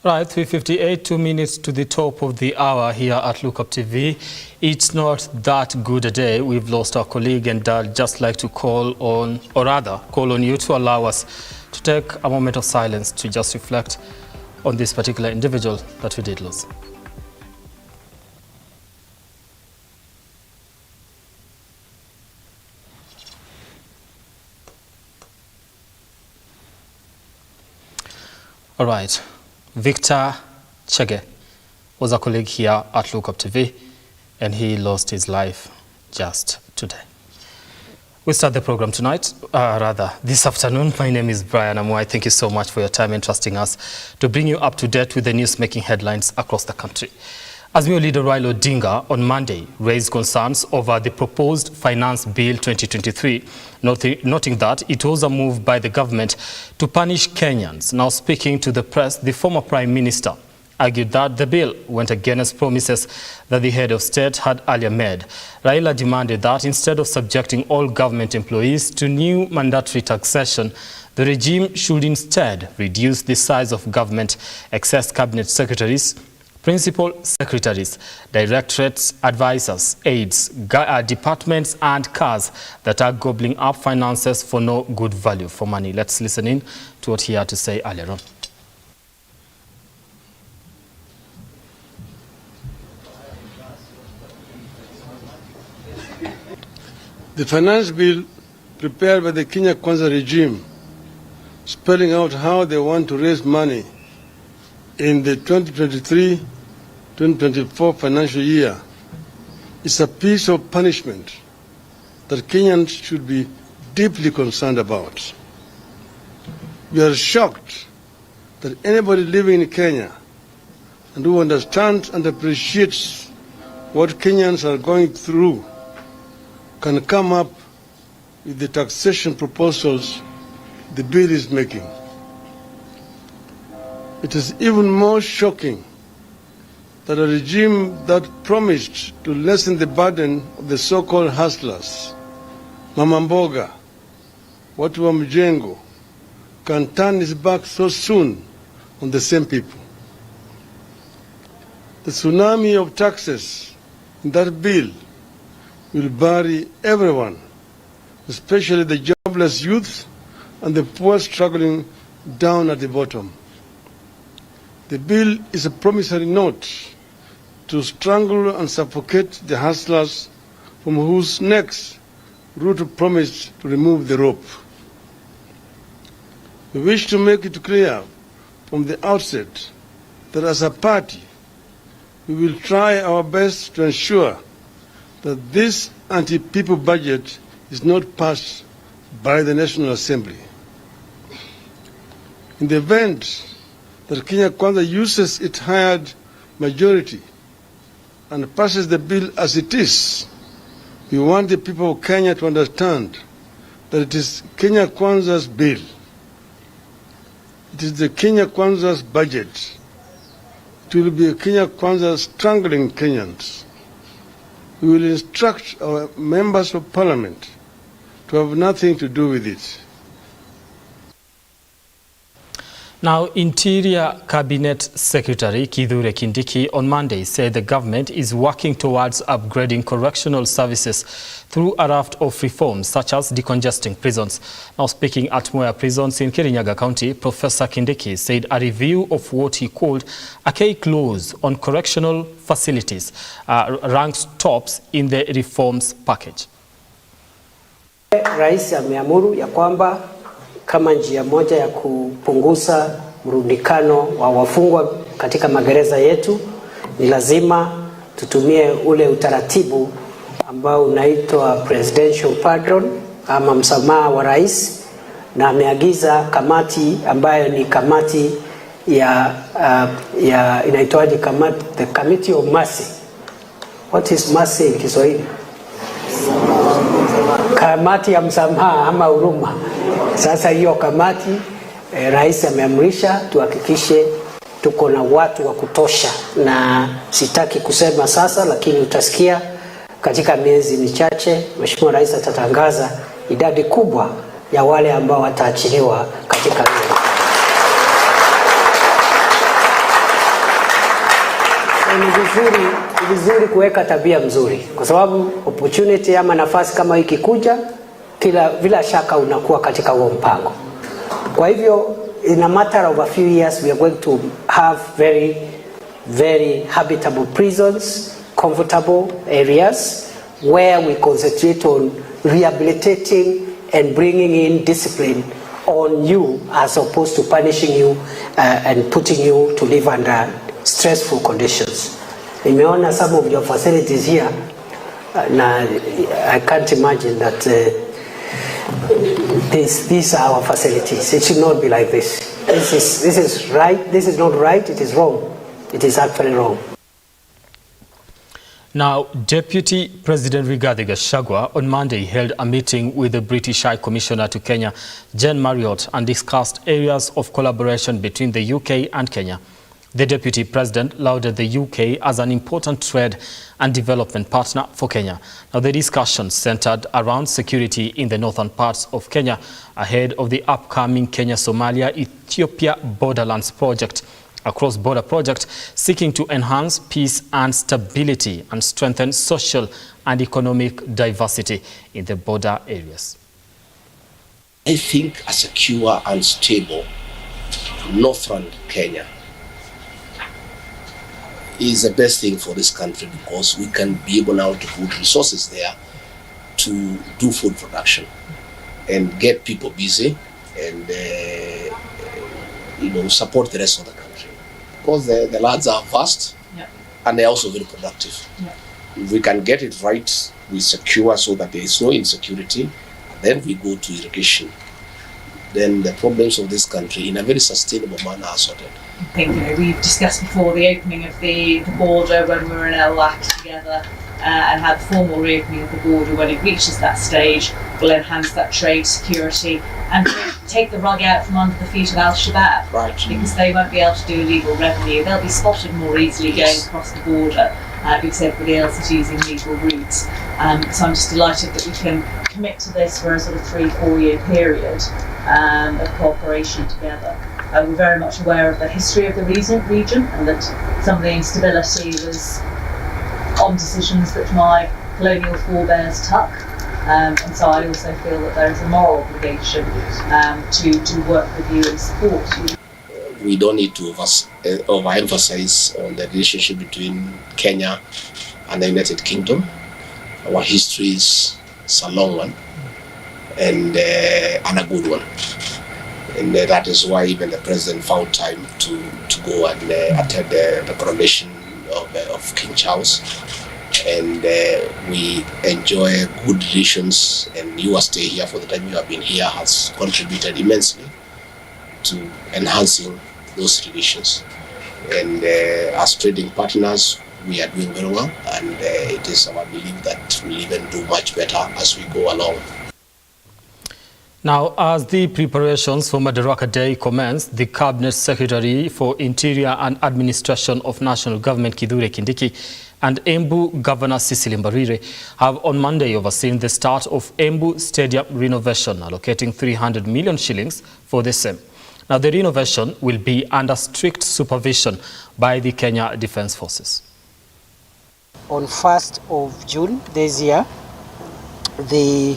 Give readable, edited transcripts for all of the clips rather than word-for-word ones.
Right, 3:58, 2 minutes to the top of the hour here at Lookuptv. It's not that good a day. We've lost our colleague, and I'd just like to call on you to allow us to take a moment of silence to just reflect on this particular individual that we did lose. All right. Victor Chege was a colleague here at Lookuptv, and he lost his life just today. We start the program tonight, this afternoon. My name is Brian Amwai. Thank you so much for your time and trusting us to bring you up to date with the news-making headlines across the country. Azimio leader Raila Odinga on Monday raised concerns over the proposed Finance Bill 2023, noting that it was a move by the government to punish Kenyans. Now speaking to the press, the former Prime Minister argued that the bill went against promises that the head of state had earlier made. Raila demanded that instead of subjecting all government employees to new mandatory taxation, the regime should instead reduce the size of government excess cabinet secretaries, principal secretaries, directorates, advisors, aides, departments and cars that are gobbling up finances for no good value for money. Let's listen in to what he had to say earlier on. The finance bill prepared by the Kenya Kwanza regime, spelling out how they want to raise money in the 2023-2024 financial year, is a piece of punishment that Kenyans should be deeply concerned about. We are shocked that anybody living in Kenya and who understands and appreciates what Kenyans are going through can come up with the taxation proposals the bill is making. It is even more shocking that a regime that promised to lessen the burden of the so-called hustlers, Mama Mboga, watu wa mjengo, can turn its back so soon on the same people. The tsunami of taxes in that bill will bury everyone, especially the jobless youth and the poor struggling down at the bottom. The bill is a promissory note to strangle and suffocate the hustlers from whose necks Ruto promised to remove the rope. We wish to make it clear from the outset that as a party, we will try our best to ensure that this anti-people budget is not passed by the National Assembly. In the event that Kenya Kwanza uses its hired majority and passes the bill as it is, we want the people of Kenya to understand that it is Kenya Kwanza's bill. It is the Kenya Kwanza's budget. It will be Kenya Kwanza strangling Kenyans. We will instruct our members of parliament to have nothing to do with it. Now, Interior Cabinet Secretary Kithure Kindiki on Monday said the government is working towards upgrading correctional services through a raft of reforms such as decongesting prisons. Now, speaking at Amwai prisons in Kirinyaga County, Professor Kindiki said a review of what he called archaic laws on correctional facilities ranks tops in the reforms package. Rais ameamuru ya kwamba kama njia moja ya kupunguza mrundikano wa wafungwa katika magereza yetu ni lazima tutumie ule utaratibu ambao unaitwa presidential pardon ama msamaha wa rais, na ameagiza kamati ambayo ni kamati ya inaitwaje, kamati, the committee of mercy. What is mercy in Kiswahili? Kamati ya msamaha ama huruma. Sasa hiyo kamati rais ameamrisha tuhakikishe tuko na watu wa kutosha, na sitaki kusema sasa, lakini utasikia katika miezi michache Mheshimiwa Rais atatangaza idadi kubwa ya wale ambao wataachiliwa katika vizuri kuweka tabia mzuri, kwa sababu opportunity ama nafasi kama ikikuja, bila shaka unakuwa katika huo mpango. Kwa hivyo in a matter of a few years we are going to have very, very habitable prisons, comfortable areas where we concentrate on rehabilitating and bringing in discipline on you as opposed to punishing you and putting you to live under stressful conditions. Nimeona some of your facilities here, I can't imagine that these are our facilities. It should not be like this. This is right. This is not right. It is wrong. It is actually wrong. Now, Deputy President Rigathi Gachagua on Monday held a meeting with the British High Commissioner to Kenya, Jen Marriott, and discussed areas of collaboration between the UK and Kenya. The Deputy President lauded the UK as an important trade and development partner for Kenya. Now, the discussion centered around security in the northern parts of Kenya ahead of the upcoming Kenya-Somalia-Ethiopia Borderlands project, a cross-border project seeking to enhance peace and stability and strengthen social and economic diversity in the border areas. I think a secure and stable northern Kenya is the best thing for this country, because we can be able now to put resources there to do food production and get people busy and support the rest of the country, because the lands are vast, yeah, and they're also very productive. Yeah. If we can get it right, we secure so that there is no insecurity, and then we go to irrigation, then the problems of this country in a very sustainable manner are sorted. I think we've discussed before the opening of the border when we were in LAC together, and how the formal reopening of the border, when it reaches that stage, will enhance that trade security and take the rug out from under the feet of Al-Shabaab. Right. Because they won't be able to do illegal revenue. They'll be spotted more easily, yes, going across the border, because everybody else is using legal routes. So I'm just delighted that we can commit to this for a sort of 3-4 year period of cooperation together. We're very much aware of the history of the region, and that some of the instability was on decisions that my colonial forebears took. And so I also feel that there is a moral obligation to work with you and support you. We don't need to overemphasize on the relationship between Kenya and the United Kingdom. Our history is a long one and a good one. And that is why even the president found time to go and attend the coronation of King Charles. And we enjoy good relations, and your stay here for the time you have been here has contributed immensely to enhancing those relations. And as trading partners, we are doing very well, and it is our belief that we'll even do much better as we go along. Now, as the preparations for Madaraka Day commence, the Cabinet Secretary for Interior and Administration of National Government, Kithure Kindiki, and Embu Governor Cecily Mbarire have on Monday overseen the start of Embu Stadium renovation, allocating 300 million shillings for the same. Now, the renovation will be under strict supervision by the Kenya Defence Forces. On 1st of June this year, the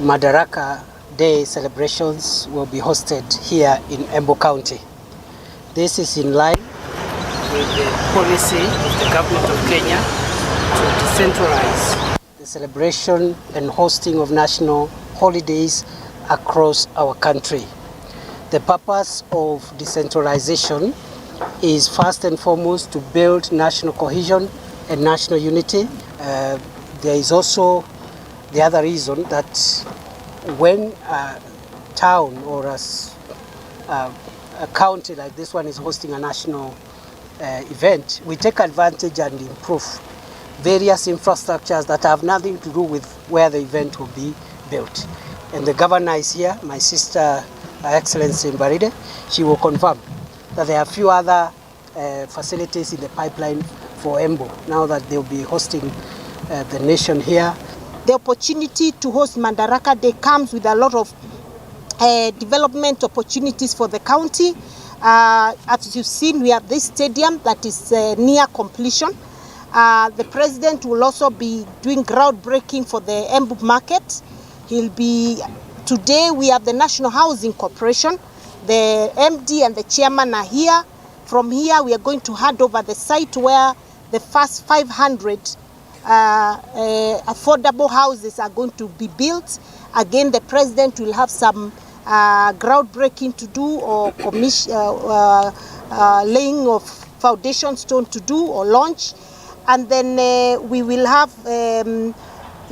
Madaraka Day celebrations will be hosted here in Embu County. This is in line with the policy of the government of Kenya to decentralize the celebration and hosting of national holidays across our country. The purpose of decentralization is first and foremost to build national cohesion and national unity. There is also the other reason that when a town or a county like this one is hosting a national event, we take advantage and improve various infrastructures that have nothing to do with where the event will be built. And the governor is here, my sister, Her Excellency Mbarire. She will confirm that there are a few other facilities in the pipeline for Embu, now that they'll be hosting the nation here. The opportunity to host Madaraka Day comes with a lot of development opportunities for the county. As you've seen, we have this stadium that is near completion. The president will also be doing groundbreaking for the Embu market. Today we have the National Housing Corporation. The MD and the chairman are here. From here we are going to hand over the site where the first 500 affordable houses are going to be built. Again, the president will have some groundbreaking to do, or laying of foundation stone to do or launch. And then we will have,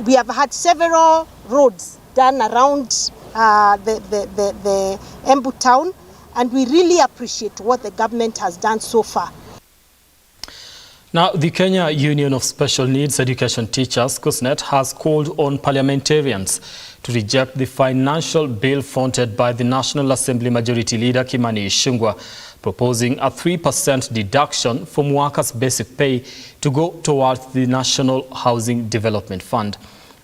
we have had several roads done around the Embu town, and we really appreciate what the government has done so far. Now, the Kenya Union of Special Needs Education Teachers, KUSNET, has called on parliamentarians to reject the financial bill fronted by the National Assembly Majority Leader Kimani Ichung'wah, proposing a 3% deduction from workers' basic pay to go towards the National Housing Development Fund.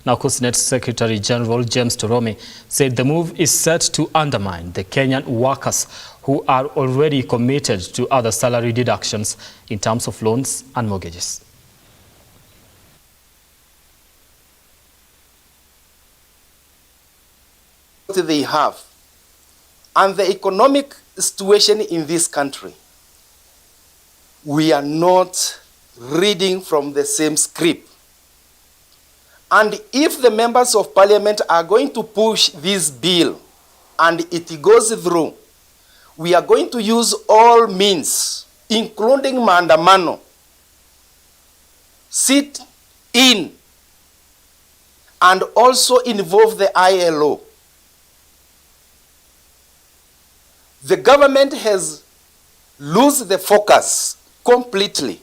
Now, KUSNET Secretary General James Torome said the move is set to undermine the Kenyan workers who are already committed to other salary deductions in terms of loans and mortgages. What they have and the economic situation in this country, we are not reading from the same script. And if the members of parliament are going to push this bill and it goes through, we are going to use all means, including maandamano, sit in, and also involve the ILO. The government has lost the focus completely.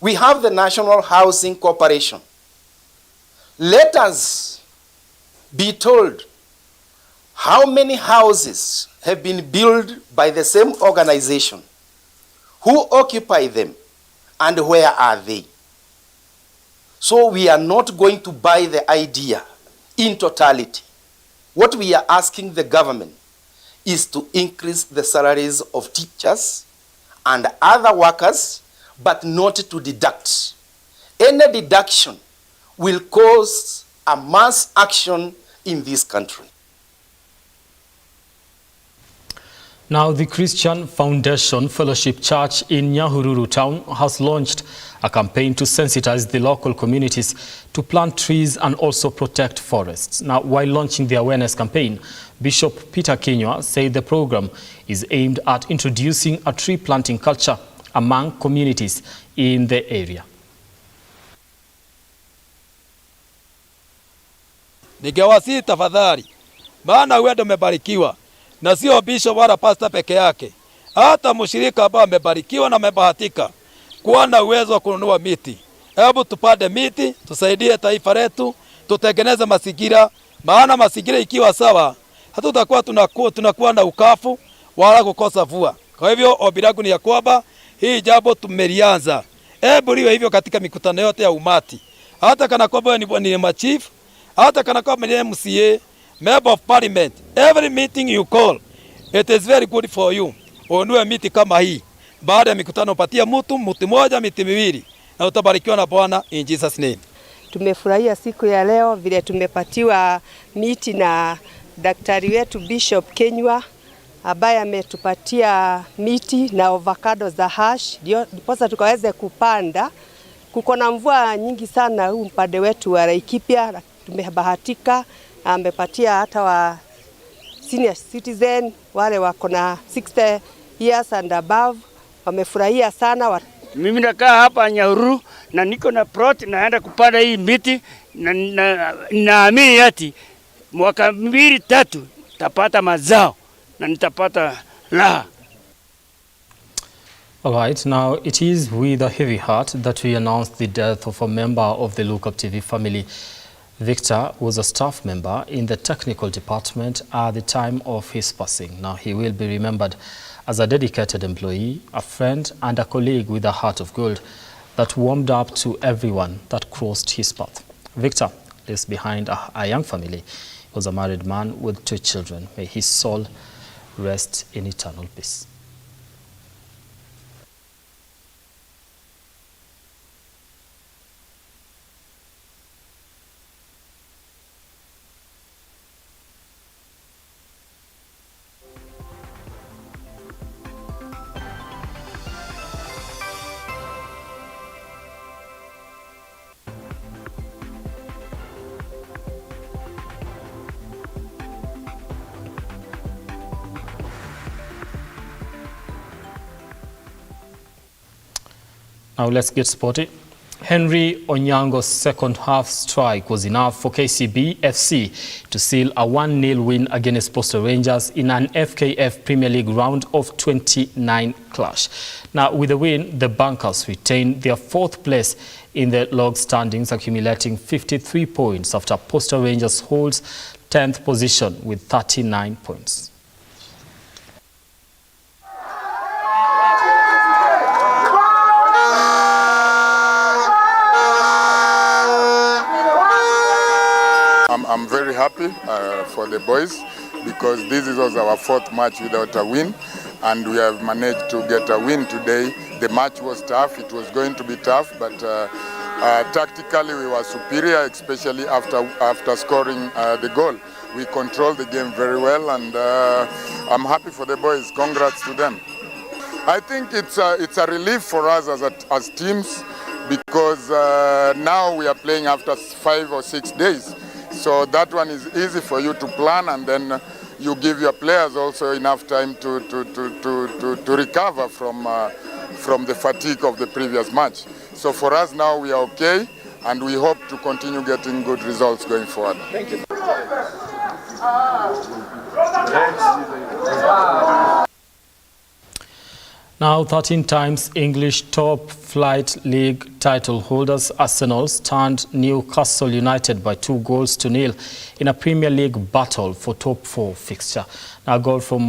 We have the National Housing Corporation. Let us be told how many houses have been built by the same organization, who occupy them, and where are they? So we are not going to buy the idea in totality. What we are asking the government is to increase the salaries of teachers and other workers, but not to deduct. Any deduction will cause a mass action in this country. Now, the Christian Foundation Fellowship Church in Nyahururu town has launched a campaign to sensitize the local communities to plant trees and also protect forests. Now, while launching the awareness campaign, Bishop Peter Kinyua said the program is aimed at introducing a tree planting culture among communities in the area. Ningewasihi tafadhali, maana wewe umebarikiwa na sio bishop wala pastor peke yake. Hata mshirika ambao amebarikiwa na amebahatika kuwa na uwezo wa kununua miti. Hebu tupande miti, tusaidie taifa letu, tutengeneze mazingira, maana mazingira ikiwa sawa, hatutakuwa tunakuwa na ukafu wala kukosa mvua. Kwa hivyo ombi langu ni ya kwamba hii jambo tumelianza. Hebu liwe hivyo katika mikutano yote ya umati. Hata kana kwamba ni machief, hata kana kwamba ni MCA, member of parliament, every meeting you call, it is very good for you. Unue miti kama hii. Baada ya mikutano patia mtu moja, miti miwili, na utabarikiwa na Bwana in Jesus name. Tumefurahia siku ya leo vile tumepatiwa miti na daktari wetu Bishop Kinyua ambaye ametupatia miti na avocado za hash ndiposa tukaweze kupanda. Kuko na mvua nyingi sana huu mpande wetu wa Laikipia, tumebahatika amepatia hata wa senior citizen wale wako na 60 years and above wamefurahia sana. Mimi nakaa hapa Nyahururu na niko na plot naenda kupanda hii miti na naamini ati mwaka 2-3 tapata mazao na nitapata raha. All right, now it is with a heavy heart that we announce the death of a member of the Lookuptv family. Victor was a staff member in the technical department at the time of his passing. Now, he will be remembered as a dedicated employee, a friend, and a colleague with a heart of gold that warmed up to everyone that crossed his path. Victor leaves behind a young family. He was a married man with 2 children. May his soul rest in eternal peace. Now let's get sporty. Henry Onyango's second half strike was enough for KCB FC to seal a 1-0 win against Postal Rangers in an FKF Premier League round of 29 clash. Now with the win, the Bankers retained their 4th place in the log standings, accumulating 53 points after Postal Rangers holds 10th position with 39 points. I'm very happy for the boys because this was our 4th match without a win, and we have managed to get a win today. The match was tough, it was going to be tough, but tactically we were superior, especially after scoring the goal. We controlled the game very well, and I'm happy for the boys. Congrats to them. I think it's a relief for us as teams because now we are playing after 5 or 6 days. So that one is easy for you to plan, and then you give your players also enough time to recover from the fatigue of the previous match. So for us now we are okay, and we hope to continue getting good results going forward. Thank you. Now 13 times English top flight league title holders Arsenal stunned Newcastle United by 2 goals to 0 in a Premier League battle for top 4 fixture. Now a goal from